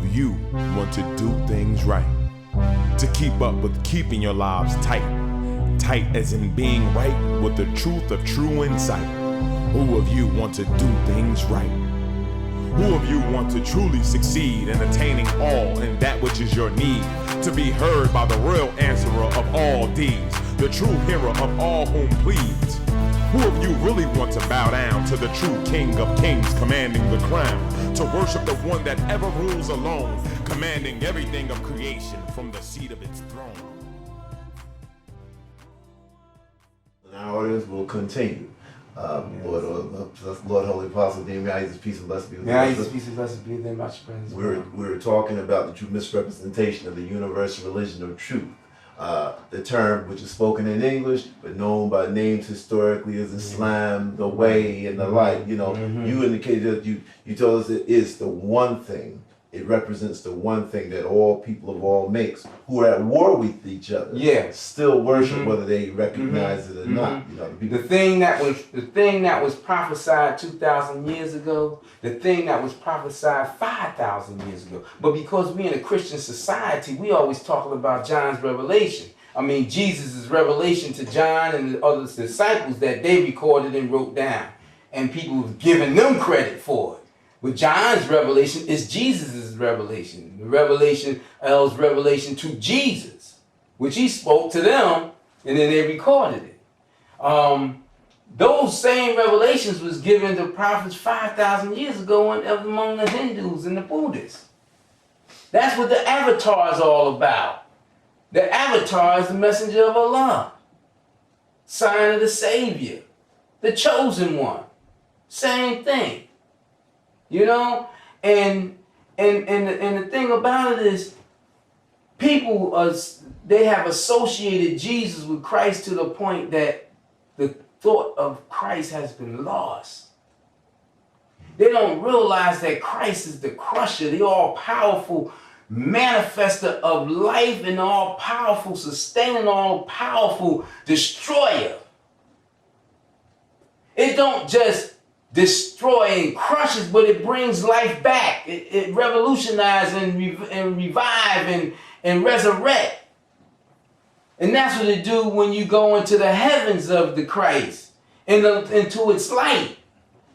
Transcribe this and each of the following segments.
of you want to do things right? To keep up with keeping your lives tight. Tight as in being right with the truth of true insight. Who of you want to do things right? Who of you want to truly succeed in attaining all in that which is your need? To be heard by the real answerer of all deeds, the true hero of all whom pleads. Who of you really want to bow down to the true King of Kings commanding the crown? To worship the one that ever rules alone, commanding everything of creation from the seat of its throne. Our audience will continue. Lord, Holy Apostle, may I use peace and blessing be with you. May I use peace and blessing be with them, my friends. We're talking about the true misrepresentation of the universal religion of truth. The term which is spoken in English, but known by names historically as Islam, the Way, and the like. You know, you indicated that you told us it is the one thing. It represents the one thing that all people of all makes who are at war with each other. Yeah. Still worship whether they recognize it or not. You know, the thing that was prophesied 2,000 years ago, the thing that was prophesied 5,000 years ago. But because we in a Christian society, we always talking about John's revelation. I mean, Jesus' revelation to John and the other disciples that they recorded and wrote down. And people was giving them credit for it. But John's revelation is Jesus' revelation. The revelation, L's revelation to Jesus, which he spoke to them, and then they recorded it. Those same revelations was given to prophets 5,000 years ago among the Hindus and the Buddhists. That's what the Avatar is all about. The Avatar is the messenger of Allah, sign of the Savior, the chosen one. Same thing. You know, and the thing about it is, people they have associated Jesus with Christ to the point that the thought of Christ has been lost. They don't realize that Christ is the crusher, the all-powerful manifester of life, and all-powerful sustaining, all-powerful destroyer. It don't just destroy and crushes, but it brings life back. It revolutionizes and revive and resurrect. And that's what it do when you go into the heavens of the Christ, into its light.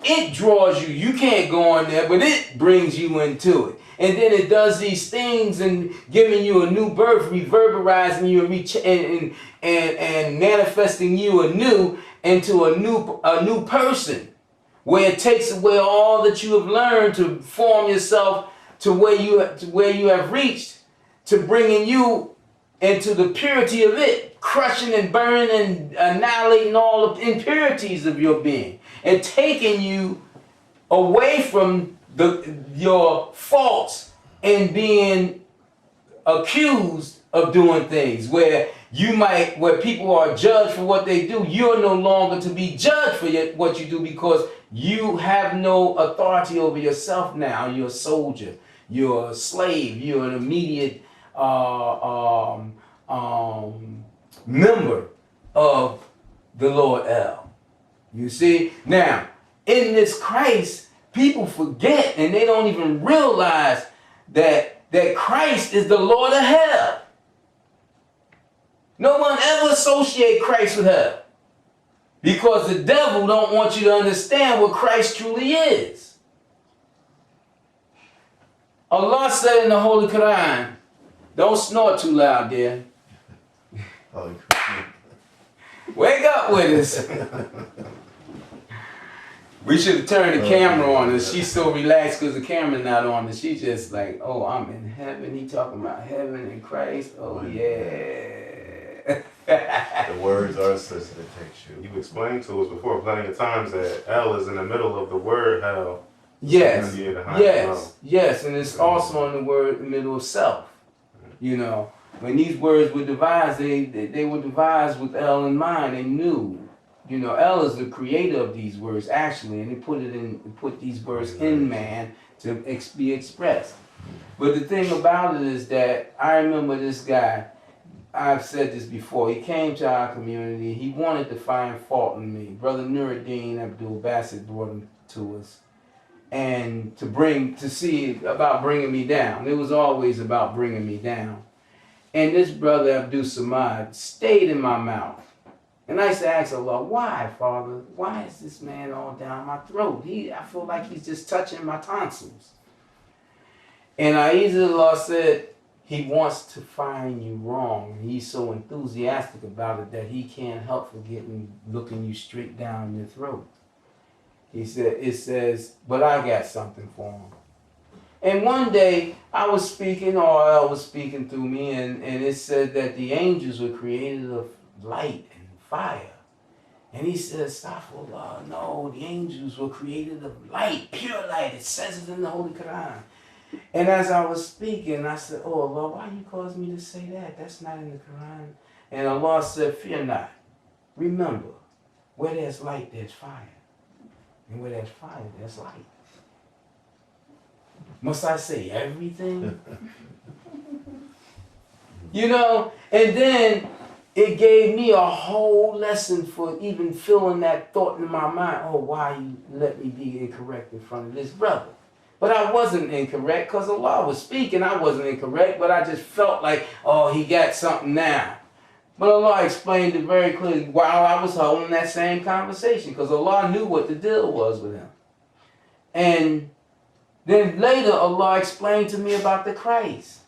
It draws you. You can't go in there, but it brings you into it. And then it does these things and giving you a new birth, reverberizing you and manifesting you anew into a new person. Where it takes away all that you have learned to form yourself to where you have reached, to bringing you into the purity of it, crushing and burning and annihilating all the impurities of your being, and taking you away from your faults and being accused of doing things where people are judged for what they do. You're no longer to be judged for what you do, because you have no authority over yourself now. You're a soldier, you're a slave, you're an immediate member of the Lord El. You see? Now, in this Christ, people forget and they don't even realize that Christ is the Lord of hell. No one ever associate Christ with hell, because the devil don't want you to understand what Christ truly is. Allah said in the Holy Quran, don't snort too loud, dear. Wake up with us. We should have turned the camera on, and she's so relaxed because the camera's not on, and she's just like, oh, I'm in heaven. He talking about heaven and Christ. Oh, yeah. The words are such that it takes you. You explained to us before plenty of times that L is in the middle of the word hell. Yes, yes, and it's also in the middle of self. You know, when these words were devised, they were devised with L in mind. They knew, you know, L is the creator of these words actually, and he put these words in man to be expressed. But the thing about it is that I remember this guy. I've said this before. He came to our community. He wanted to find fault in me. Brother Nuruddin Abdul Bassett brought him to us. and to see about bringing me down. It was always about bringing me down. And this brother Abdul Samad stayed in my mouth. And I used to ask Allah, why, Father? Why is this man all down my throat? I feel like he's just touching my tonsils. And Allah said, he wants to find you wrong. And he's so enthusiastic about it that he can't help looking you straight down your throat. He said, it says, but I got something for him. And one day I was speaking, or El was speaking through me, and it said that the angels were created of light and fire. And he said, Astaghfirullah, no, the angels were created of light, pure light. It says it in the Holy Quran. And as I was speaking, I said, oh Allah, why you caused me to say that? That's not in the Quran. And Allah said, fear not. Remember, where there's light, there's fire. And where there's fire, there's light. Must I say everything? You know, and then it gave me a whole lesson for even feeling that thought in my mind. Oh, why you let me be incorrect in front of this brother? But I wasn't incorrect because Allah was speaking. I wasn't incorrect, but I just felt like, oh, he got something now. But Allah explained it very clearly while I was holding that same conversation, because Allah knew what the deal was with him. And then later Allah explained to me about the Christ.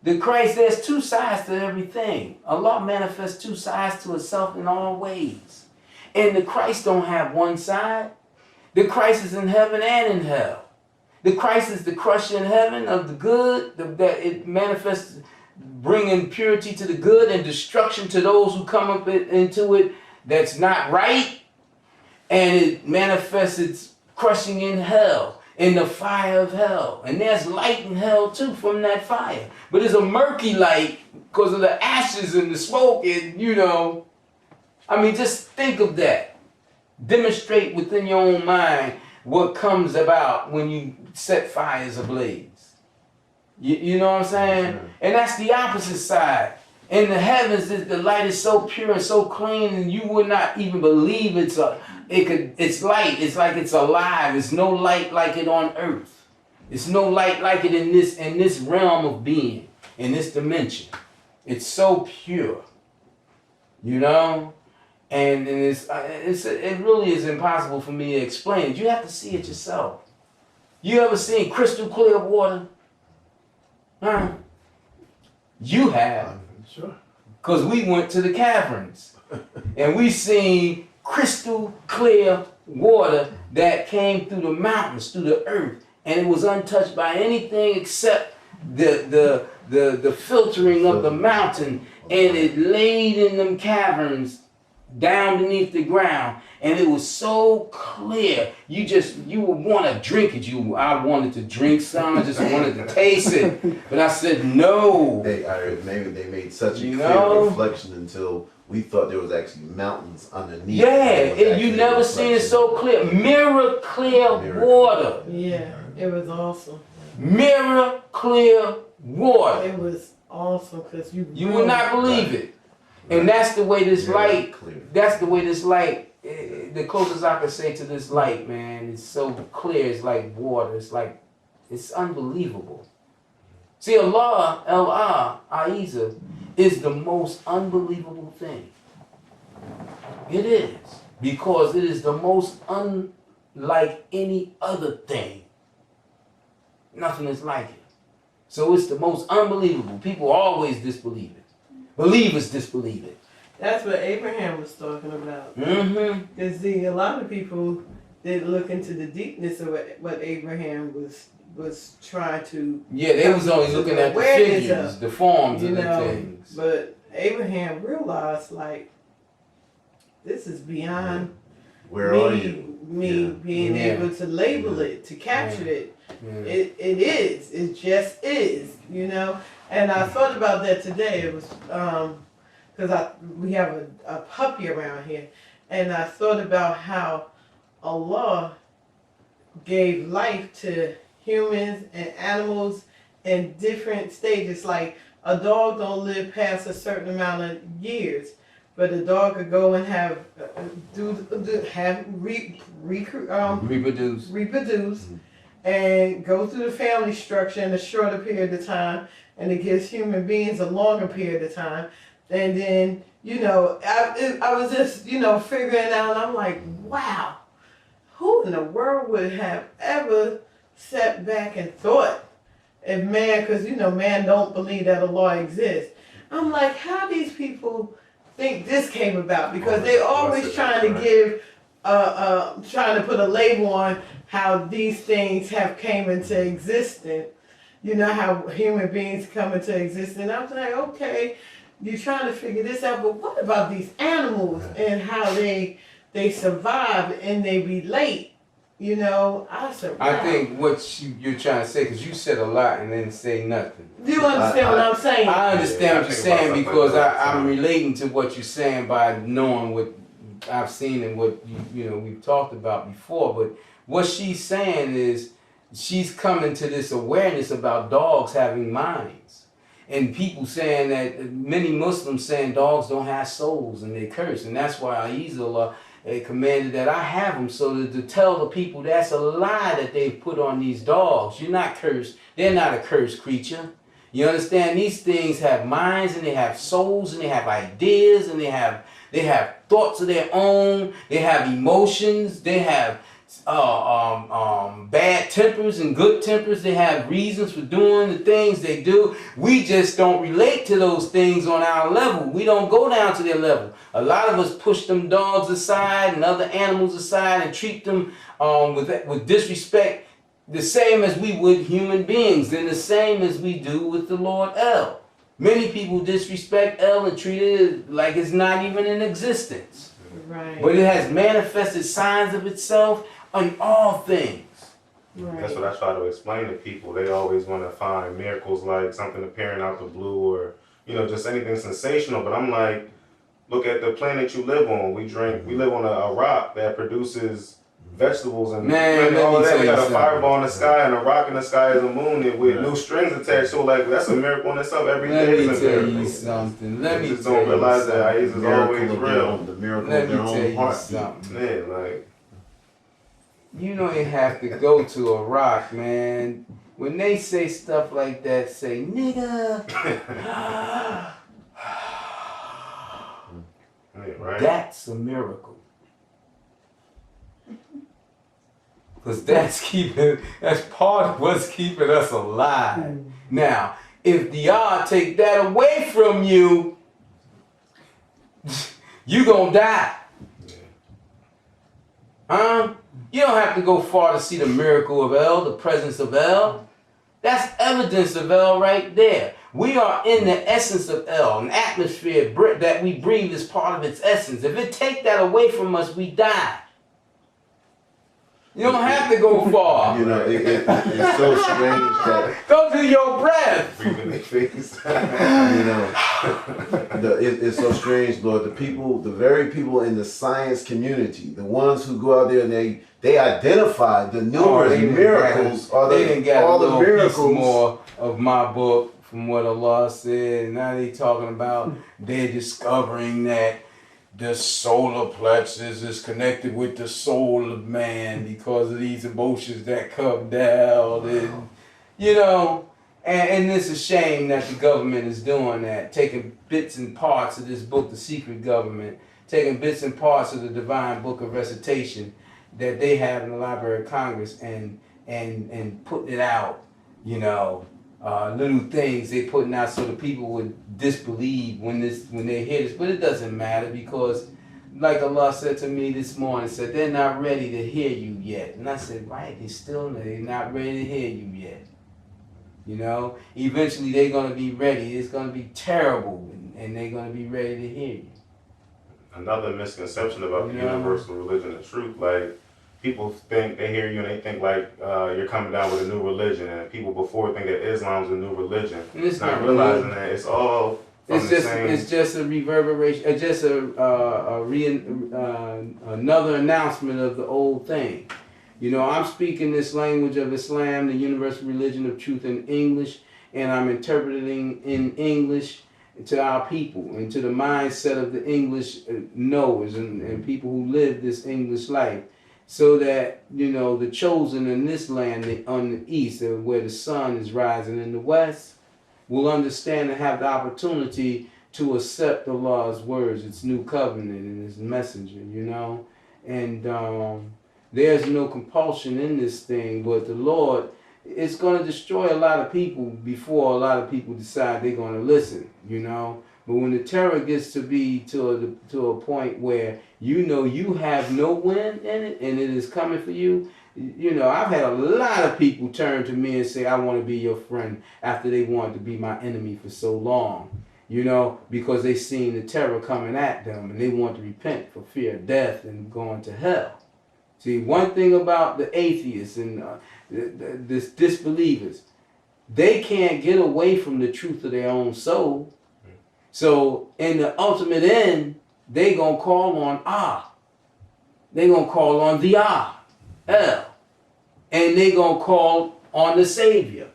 The Christ, there's two sides to everything. Allah manifests two sides to himself in all ways. And the Christ don't have one side. The Christ is in heaven and in hell. The Christ is the crusher in heaven of the good, that it manifests, bringing purity to the good and destruction to those who come up into it that's not right. And it manifests its crushing in hell, in the fire of hell. And there's light in hell too from that fire. But it's a murky light because of the ashes and the smoke and, you know. I mean, just think of that. Demonstrate within your own mind what comes about when you set fires ablaze. You know what I'm saying? Sure. And that's the opposite side. In the heavens, the light is so pure and so clean, and you would not even believe it's light. It's like it's alive. It's no light like it on earth. It's no light like it in this realm of being, in this dimension. It's so pure. You know? And it really is impossible for me to explain it. You have to see it yourself. You ever seen crystal clear water? Huh? You have. Sure. Because we went to the caverns. And we seen crystal clear water that came through the mountains, through the earth. And it was untouched by anything except the filtering of the mountain. And it laid in them caverns down beneath the ground, and it was so clear. You would want to drink it. I wanted to drink some. I just wanted to taste it, but I said no. Maybe they made such a clear reflection until we thought there was actually mountains underneath. Yeah, you never seen it so clear. Mirror clear water. Yeah, it was awesome. Mirror clear water. It was awesome because you would not believe it. And that's the way this light, the closest I could say to this light, man, it's so clear, it's like water, it's unbelievable. See, Allah, A.H.A.D, is the most unbelievable thing. It is, because it is the most unlike any other thing. Nothing is like it. So it's the most unbelievable. People always disbelieve it. Believers disbelieve it. That's what Abraham was talking about. Mm-hmm. Because see, a lot of people didn't look into the deepness of what Abraham was trying to. Yeah, they was only looking at the figures, the forms of the things. But Abraham realized, like, this is beyond me being able to label it, to capture it. Yeah. It just is, you know. And I thought about that today. It was because we have a puppy around here, and I thought about how Allah gave life to humans and animals in different stages. Like a dog don't live past a certain amount of years, but the dog could go and have reproduce, and go through the family structure in a shorter period of time, and it gives human beings a longer period of time. And then, I was just, figuring out, I'm like, wow, who in the world would have ever sat back and thought if man, because, man don't believe that a law exists. I'm like, how these people think this came about? Because they always trying to give, trying to put a label on how these things have came into existence. How human beings come into existence. I was like, okay, you're trying to figure this out, but what about these animals and how they survive and they relate? I think what you're trying to say, because you said a lot and then say nothing. Do you understand what I'm saying? I understand what you're saying because I'm relating to what you're saying by knowing what I've seen and what we've talked about before. But what she's saying is she's coming to this awareness about dogs having minds. And people saying that, many Muslims saying dogs don't have souls and they curse. And that's why A.H.A.D commanded that I have them, so to tell the people that's a lie that they've put on these dogs. You're not cursed. They're not a cursed creature. You understand? These things have minds and they have souls and they have ideas and they have thoughts of their own. They have emotions. They have bad tempers and good tempers. They have reasons for doing the things they do. We just don't relate to those things on our level. We don't go down to their level. A lot of us push them dogs aside and other animals aside and treat them with disrespect, the same as we would human beings, and the same as we do with the Lord El. Many people disrespect El and treat it like it's not even in existence. Right. But it has manifested signs of itself on all things. Right. That's what I try to explain to people. They always want to find miracles like something appearing out the blue or, just anything sensational. But I'm like, look at the planet you live on. We live on a rock that produces vegetables and all of that. We got a fireball in the sky and a rock in the sky is a moon and with new strings attached. So like that's a miracle in itself. Every day is a miracle. Let me tell you something. They just don't realize that A.H.A.D is always real. The miracle Let of me their tell own you heart. something. Yeah, like You don't even have to go to a rock, man. When they say stuff like that, say nigga. right. That's a miracle. Because that's part of what's keeping us alive. Now, if the A.H.A.D take that away from you, you gonna die. Huh? You don't have to go far to see the miracle of El, the presence of El. That's evidence of El right there. We are in the essence of El, an atmosphere that we breathe is part of its essence. If it take that away from us, we die. You don't have to go far. It's so strange that Go to your breath. It's so strange, Lord. The very people in the science community, the ones who go out there and they identify the numerous miracles, all the miracles. More of my book from what Allah said. And now they talking about they're discovering that the solar plexus is connected with the soul of man because of these emotions that come down. And, and it's a shame that the government is doing that, taking bits and parts of this book, The Secret Government, taking bits and parts of the Divine Book of Recitation that they have in the Library of Congress and putting it out, little things they putting out so the people would disbelieve when they hear this. But it doesn't matter because, like Allah said to me this morning, said they're not ready to hear you yet. And I said, right, they're not ready to hear you yet. Eventually they're going to be ready. It's going to be terrible and they're going to be ready to hear you. Another misconception about the universal religion of truth, like people think they hear you and they think like you're coming down with a new religion, and people before think that Islam's a new religion. And it's not realizing that it's all from the same. It's just a reverberation. It's just another announcement of the old thing. I'm speaking this language of Islam, the universal religion of truth, in English, and I'm interpreting in English. to our people and to the mindset of the English knowers and people who live this English life, so that, you know, the chosen in this land on the east, where the sun is rising in the west, will understand and have the opportunity to accept the Lord's words, its new covenant and its messenger, you know. And there's no compulsion in this thing, but the Lord, it's going to destroy a lot of people before a lot of people decide they're going to listen, you know. But when the terror gets to be to a point where you know you have no win in it and it is coming for you, you know, I've had a lot of people turn to me and say, I want to be your friend, after they wanted to be my enemy for so long, you know, because they seen the terror coming at them and they want to repent for fear of death and going to hell. See, one thing about the atheists and the disbelievers, they can't get away from the truth of their own soul. So in the ultimate end, they gonna call on A. They gonna call on the A.H.A.D. And they gonna call on the Savior.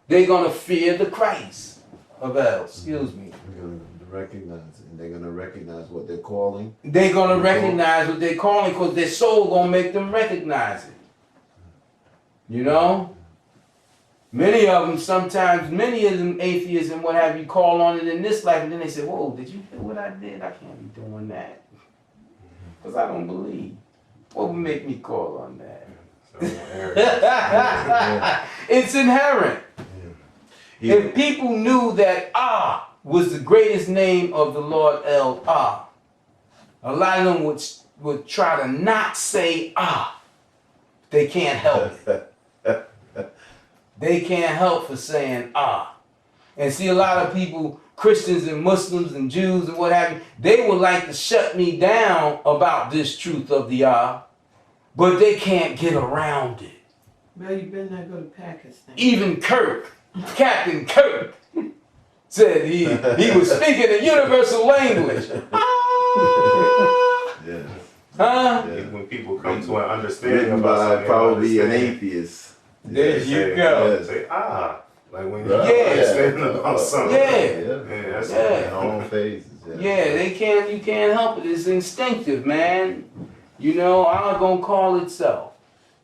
They gonna fear the Christ of A.H.A.D. Excuse me. They're gonna recognize it, and they're gonna recognize what they're calling. They're gonna recognize what they're calling, because their soul gonna make them recognize it. You know? Many of them, sometimes, many of them atheists and what have you, call on it in this life, and then they say, whoa, did you hear what I did? I can't be doing that. Because I don't believe. What would make me call on that? It's inherent. Yeah. If people knew that Ah was the greatest name of the Lord El Ah, a lot of them would try to not say Ah. They can't help it. They can't help for saying Ah. And see, a lot of people, Christians and Muslims and Jews and what have you, they would like to shut me down about this truth of the Ah, but they can't get around it. Well, you better not go to Pakistan. Even Kirk, Captain Kirk, said he was speaking a universal language. Ah! Yeah. Huh? Yeah. When people come to an understanding Written about by something, probably an understand. atheist. There you go. Yes. Say like when you Right. understand about something. Yeah. That's Yeah. In all phases. Yeah, you can't help it. It's instinctive, man. You know, I'm gonna call itself.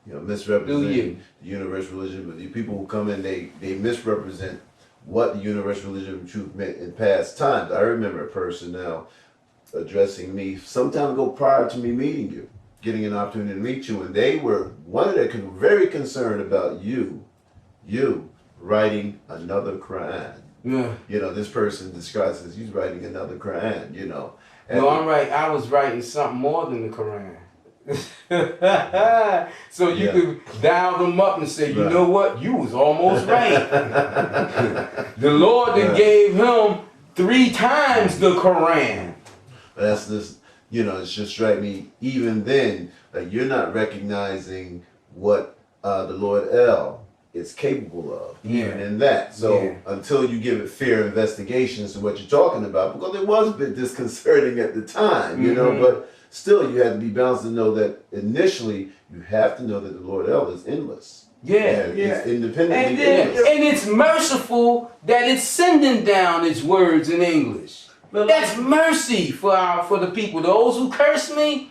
You know, Do misrepresent you? the universal religion, but the people who come in, they misrepresent what the universal religion of truth meant in past times. I remember a person now addressing me some time ago prior to me meeting you, getting an opportunity to meet you, and they were very concerned about you writing another Quran. Yeah. You know, this person describes as he's writing another Quran, you know. And No, I'm right. I was writing something more than the Quran. So you could dial them up and say, you Right. know what? You was almost right. The Lord then gave him 3 times the Quran. That's this, you know, it's just strike me even then, like you're not recognizing what the Lord El is capable of, even in that. So until you give it fair investigation as to what you're talking about, because it was a bit disconcerting at the time, you know, but still you have to be balanced to know that initially you have to know that the Lord El is endless. It's independently endless. And it's merciful that it's sending down its words in English. That's mercy for the people. Those who curse me,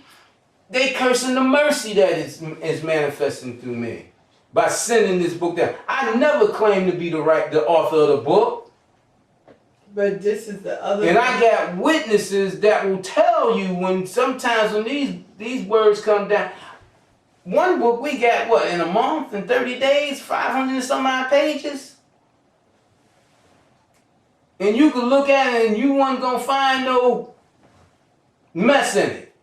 they cursing the mercy that is manifesting through me by sending this book down. I never claimed to be the author of the book. But this is the other. And I got witnesses that will tell you when these words come down. One book we got, what, in a month, in 30 days, 500 and some odd pages? And you could look at it and you weren't going to find no mess in it.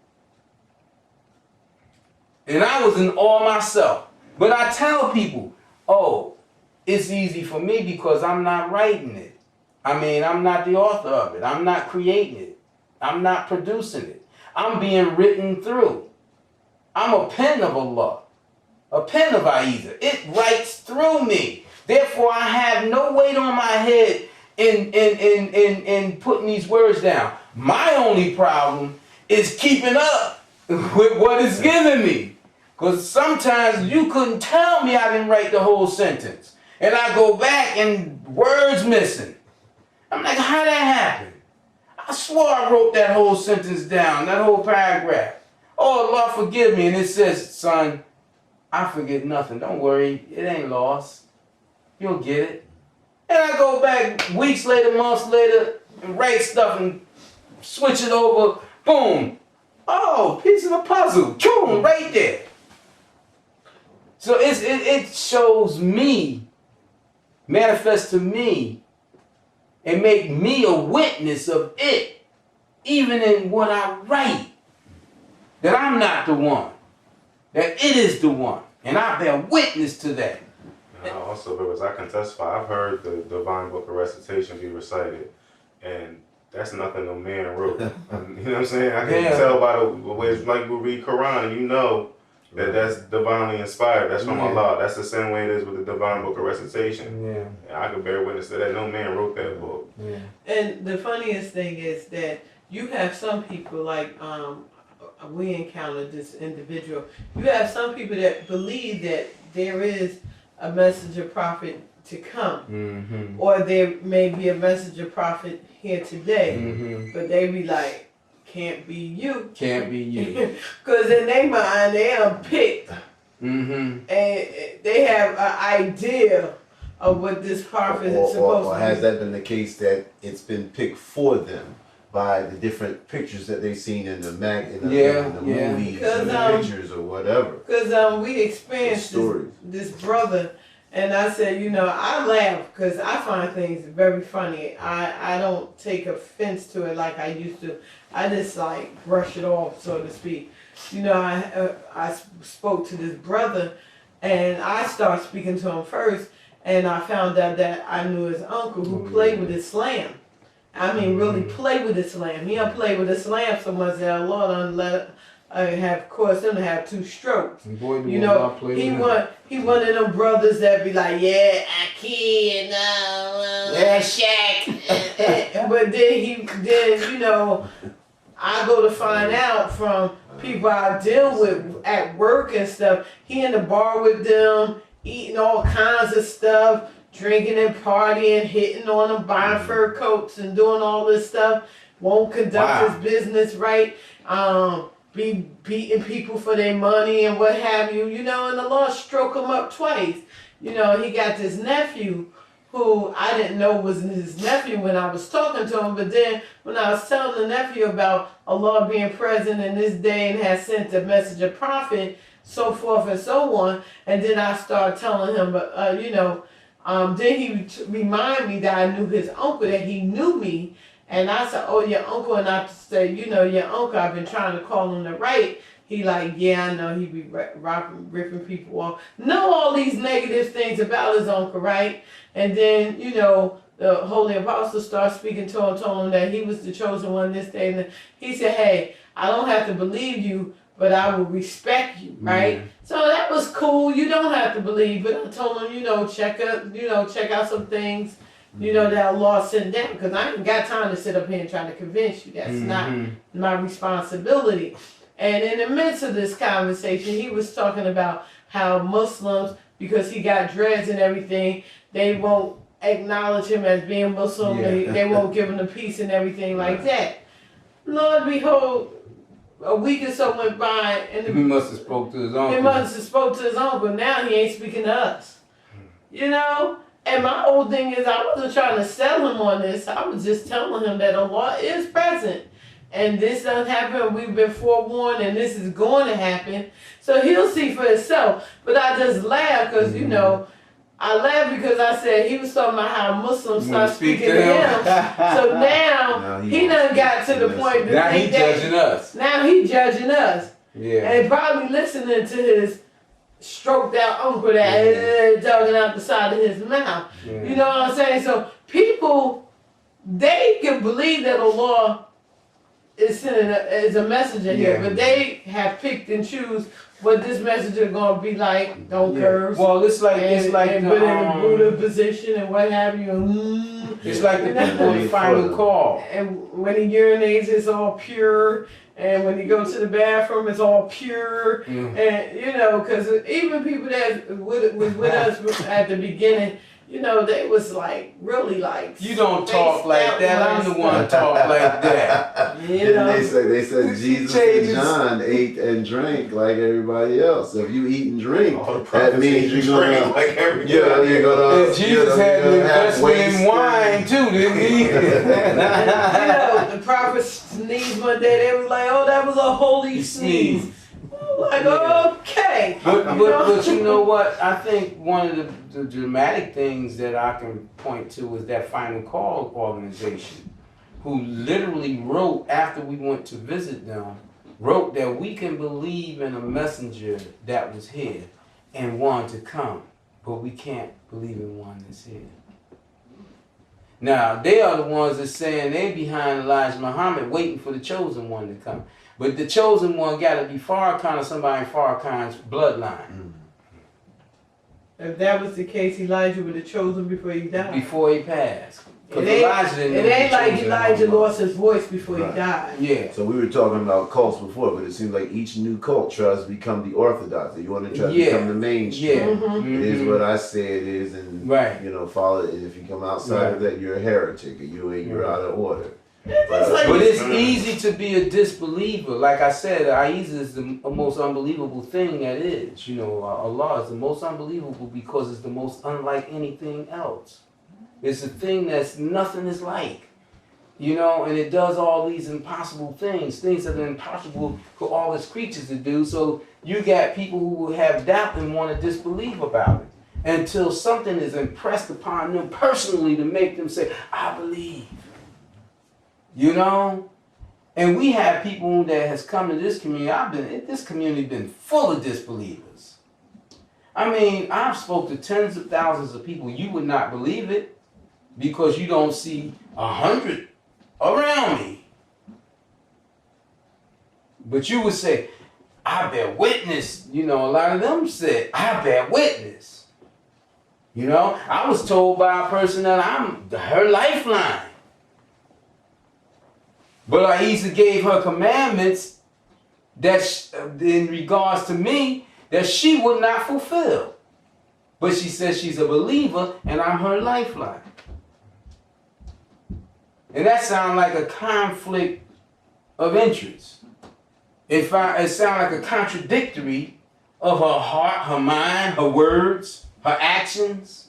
And I was in awe myself. But I tell people, oh, it's easy for me because I'm not writing it. I mean, I'm not the author of it. I'm not creating it. I'm not producing it. I'm being written through. I'm a pen of Allah, a pen of A.H.A.D. It writes through me. Therefore, I have no weight on my head in putting these words down. My only problem is keeping up with what it's giving me. Because sometimes you couldn't tell me I didn't write the whole sentence. And I go back and words missing. I'm like, how that happen? I swore I wrote that whole sentence down, that whole paragraph. Oh, Lord, forgive me. And it says, son, I forget nothing. Don't worry. It ain't lost. You'll get it. And I go back weeks later, months later, and write stuff and switch it over. Boom. Oh, piece of the puzzle. Boom, right there. So it shows me, manifest to me, and make me a witness of it, even in what I write. That I'm not the one. That it is the one. And I bear witness to that. And also, because I can testify, I've heard the Divine Book of Recitation be recited, and that's nothing no man wrote. You know what I'm saying? I can tell by the way it's like we read Quran, and you know that that's divinely inspired. That's from Allah. That's the same way it is with the Divine Book of Recitation. Yeah. And I can bear witness to that. No man wrote that book. Yeah. And the funniest thing is that you have some people like we encountered this individual. You have some people that believe that there is a messenger prophet to come, Mm-hmm. or there may be a messenger prophet here today, Mm-hmm. but they be like, can't be you. Can't be you. Because in their mind, they are picked, Mm-hmm. and they have an idea of what this prophet is supposed or to has be. that been the case that it's been picked for them by the different pictures that they've seen in the movies, Because, and the pictures or whatever? Because we experienced Stories. this brother, and I said, you know, I laugh because I find things very funny. I don't take offense to it like I used to. I just like brush it off, so to speak. You know, I spoke to this brother, and I started speaking to him first, and I found out that I knew his uncle who played with Islam. I mean, really play with Islam. He don't play with Islam so much that Allah done let have caused him to have 2 strokes. Boy, You know, he one of them brothers that be like, yeah, Akid, yeah, Shaq. But then you know, I go to find out from people I deal with at work and stuff. He in the bar with them, eating all kinds of stuff, drinking and partying, hitting on them, buying fur coats and doing all this stuff. Won't conduct his business right. Be beating people for their money and what have you. You know, and the Lord stroke him up twice. You know, he got this nephew who I didn't know was his nephew when I was talking to him. But then when I was telling the nephew about Allah being present in this day and has sent a messenger prophet, so forth and so on, and then I started telling him, you know, then he remind me that I knew his uncle, that he knew me. And I said, oh, your uncle. And I said, you know, your uncle, I've been trying to call him to write. He like, yeah, I know he be ripping people off. Know all these negative things about his uncle, right? And then, you know, the Holy Apostle started speaking to him, told him that he was the chosen one this day. And he said, hey, I don't have to believe you, but I will respect you, right? So that was cool. You don't have to believe, but I told him, you know, check out some things, you know, that Allah sent down, because I ain't got time to sit up here and try to convince you. That's not my responsibility. And in the midst of this conversation, he was talking about how Muslims, because he got dreads and everything, they won't acknowledge him as being Muslim. They won't give him the peace and everything like that. Lord, behold, a week or so went by, and he must have spoke to his uncle. He must have spoke to his uncle. Now he ain't speaking to us. You know? And my whole thing is, I wasn't trying to sell him on this. I was just telling him that Allah is present. And this done happened. We've been forewarned, and this is going to happen. So he'll see for himself. But I just laugh because, you know, I laugh because I said he was talking about how Muslims start speaking to him. So now he done got to the point that now he judging us. Now he judging us. Yeah. And probably listening to his stroked out uncle that talking out the side of his mouth. Yeah. You know what I'm saying? So people, they can believe that Allah is sending is a messenger here, but they have picked and choose what this messenger gonna be like. Don't curse. Well, it's like and put in the Buddha position and what have you. It's like the people in the final call. And when he urinates, it's all pure. And when he goes to the bathroom, it's all pure. And, you know, because even people that was with us at the beginning, you know, they was like really like. You don't talk like that. I'm the one talk like that. You know? They said Jesus and John ate and drank like everybody else. So if you eat and drink, that means you're gonna like everybody. Yeah, you're gonna. And Jesus had an investment in wine too, didn't he? You know, the prophet sneezed one day. They was like, "Oh, that was a holy sneeze." Like, okay. But you know what? I think one of the dramatic things that I can point to is that Final Call organization, who literally wrote after we went to visit them, wrote that we can believe in a messenger that was here and one to come, but we can't believe in one that's here. Now, they are the ones that saying they behind Elijah Muhammad waiting for the chosen one to come. But the chosen one got to be Farrakhan or somebody in Farrakhan's bloodline. If that was the case, Elijah would have chosen before he died. Before he passed. It ain't like Elijah lost his voice before he died. Yeah. So we were talking about cults before, but it seems like each new cult tries to become the orthodox. You want to try to become the mainstream. Yeah. Mm-hmm. It is what I say it is, and you know, follow it. And if you come outside of that, you're a heretic, or you're out of order. But it's easy to be a disbeliever. Like I said, A.H.A.D is the most unbelievable thing that is. You know, Allah is the most unbelievable because it's the most unlike anything else. It's a thing that's nothing is like. You know, and it does all these impossible things that are impossible for all its creatures to do. So you got people who have doubt and want to disbelieve about it until something is impressed upon them personally to make them say, I believe. You know? And we have people that has come to this community. This community been full of disbelievers. I mean, I've spoke to tens of thousands of people. You would not believe it because you don't see 100 around me. But you would say, I bear witness. You know, a lot of them said, I bear witness. You know, I was told by a person that I'm her lifeline. But A.H.A.D gave her commandments that in regards to me, that she would not fulfill. But she says she's a believer and I'm her lifeline. And that sounds like a conflict of interest. It sounds like a contradictory of her heart, her mind, her words, her actions.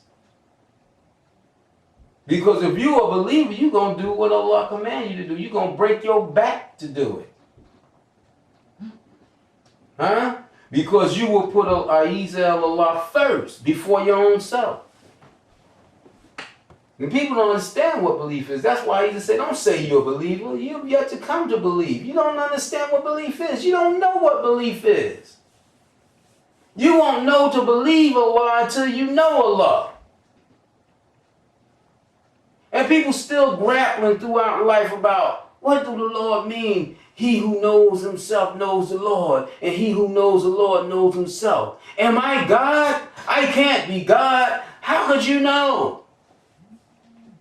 Because if you're a believer, you're going to do what Allah commands you to do. You're going to break your back to do it. Huh? Because you will put A.H.A.D Allah first before your own self. And people don't understand what belief is. That's why A.H.A.D said, don't say you're a believer. You've yet to come to believe. You don't understand what belief is. You don't know what belief is. You won't know to believe Allah until you know Allah. And people still grappling throughout life about what do the Lord mean? He who knows himself knows the Lord, and he who knows the Lord knows himself. Am I God? I can't be God. How could you know?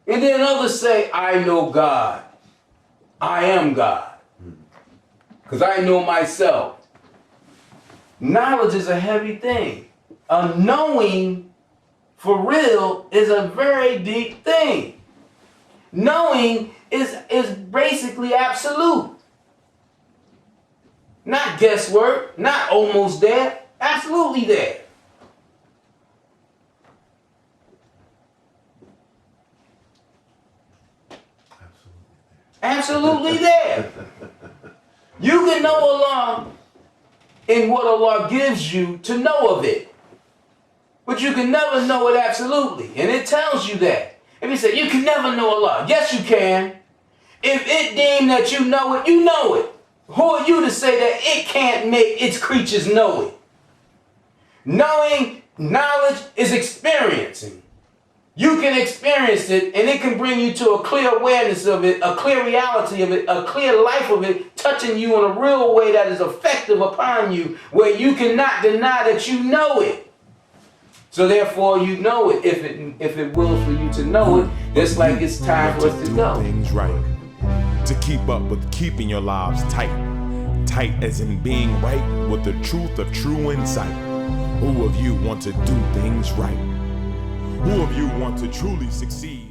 And then others say, I know God. I am God. Because I know myself. Knowledge is a heavy thing. A knowing for real is a very deep thing. Knowing is basically absolute. Not guesswork, not almost there, absolutely there. Absolutely there. You can know Allah in what Allah gives you to know of it. But you can never know it absolutely. And it tells you that. If you say, you can never know Allah. Yes, you can. If it deemed that you know it, you know it. Who are you to say that it can't make its creatures know it? Knowledge is experiencing. You can experience it, and it can bring you to a clear awareness of it, a clear reality of it, a clear life of it, touching you in a real way that is effective upon you, where you cannot deny that you know it. So therefore, you know it if it wills for you to know it. Just like it's time for us to go. Things right. To keep up with keeping your lives tight. Tight as in being right with the truth of true insight. Who of you want to do things right? Who of you want to truly succeed?